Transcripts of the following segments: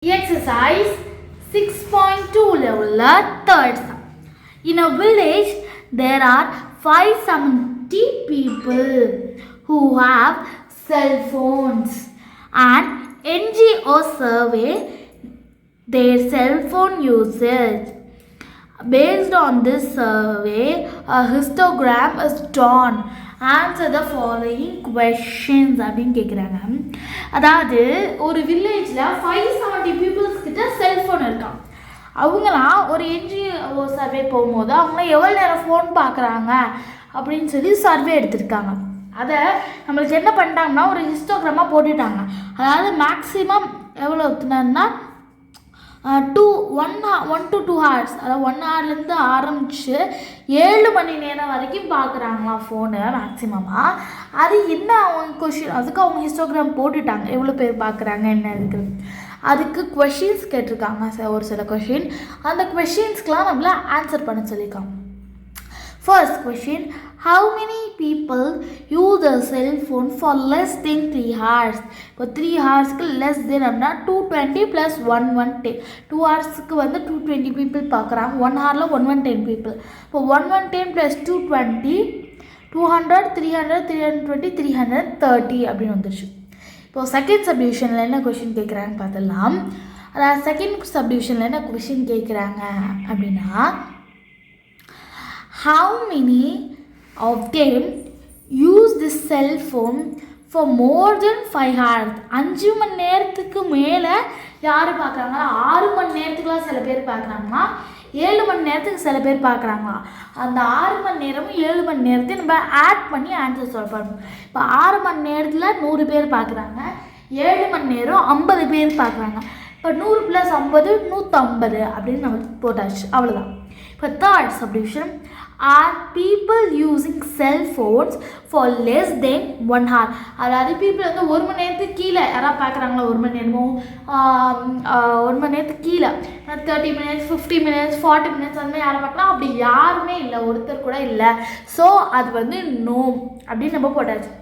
Exercise 6.2 level third sum. In a village, there are 570 people who have cell phones. An NGO survey their cell phone usage. Based on this survey, a histogram is drawn. Answer the following questions அப்படின்னு கேட்குறாங்க. அதாவது ஒரு வில்லேஜில் 570 peoples கிட்ட cellphone இருக்கான். அவங்களாம் ஒரு NGO survey போகும்போது அவங்களாம் எவ்வளோ நேரம் ஃபோன் பார்க்குறாங்க அப்படின்னு சொல்லி சர்வே எடுத்திருக்காங்க. அதை நம்மளுக்கு என்ன பண்ணிட்டாங்கன்னா ஒரு ஹிஸ்டோகிராமாக போட்டுட்டாங்க. அதாவது மேக்ஸிமம் எவ்வளோ ஒத்துனா 1 to 2 hours, அதாவது 1 hourலேருந்து ஆரம்பித்து 7 மணி நேரம் வரைக்கும் பார்க்குறாங்களாம் ஃபோனு மேக்ஸிமமாக. அது என்ன அவங்க கொஷின், அதுக்கு அவங்க ஹிஸ்டோகிராம் போட்டுட்டாங்க எவ்வளோ பேர் பார்க்குறாங்க என்ன இருக்குது. அதுக்கு கொஷின்ஸ் கேட்டிருக்காங்க, ஒரு சில கொஷின். அந்த கொஷின்ஸ்க்கெலாம் நம்மள ஆன்சர் பண்ண சொல்லியிருக்காங்க. First question, how many people use a cell phone for less than 3 hours? இப்போ 3 ஹவர்ஸ்க்கு லெஸ் தென் அப்படின்னா 220 + 110. 2 ஹவர்ஸுக்கு வந்து 220 பீப்புள் பார்க்குறாங்க. 1 ஹவரில் 110 பீப்புள். இப்போ 110 + 220 200 300 320 330 அப்படின்னு வந்துருச்சு. இப்போது செகண்ட் சப்டிவிஷனில் என்ன கொஷின் கேட்குறாங்கன்னு பார்த்துடலாம். அதாவது செகண்ட் சப்டிவிஷனில் என்ன கொஷின் கேட்குறாங்க அப்படின்னா, how many of them use this cell phone for more than 5 hours? 5 மணி நேரத்துக்கு மேலே யார் பார்க்குறாங்களா? 6 மணி நேரத்துக்குலாம் சில பேர் பார்க்குறாங்களா, 7 மணி நேரத்துக்கு சில பேர் பார்க்குறாங்களா. அந்த 6 மணி நேரமும் 7 மணி நேரத்தையும் நம்ம ஆட் பண்ணி ஆன்சர் சொல்லணும். இப்போ 6 மணி நேரத்தில் 100 பேர் பார்க்குறாங்க, 7 மணி நேரம் 50 பேர் பார்க்குறாங்க. இப்போ 100 + 50 150 அப்படின்னு நம்மளுக்கு போட்டாச்சு, அவ்வளோதான். இப்போ third subdivision, are people using cell phones for less than 1 hour? அதாவது பீப்புள் வந்து 1 மணி நேரத்துக்கு கீழே யாராவது பார்க்குறாங்களா? 1 மணி நேரமோ 1 மணி நேரத்துக்கு கீழே 30 minutes 50 minutes 40 minutes அந்த மாதிரி யாரை பார்க்கலாம்? அப்படி யாருமே இல்லை, ஒருத்தர் கூட இல்லை. ஸோ அது வந்து நோ அப்படின்னு நம்ம போட்டாச்சு.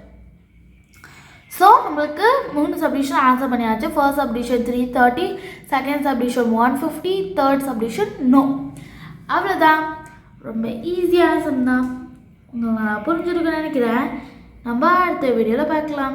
ஸோ நம்மளுக்கு 3 சப்டிவிஷன் ஆன்சர் பண்ணியாச்சு. First subdivision 330, second subdivision 150, third subdivision no. அவ்வளோதான், ரொம்ப ஈஸியான சம் தான். உங்களுக்கு நான் புரிஞ்சுருக்குன்னு நினைக்கிறேன். நம்ம அடுத்த வீடியோவில் பார்க்கலாம்.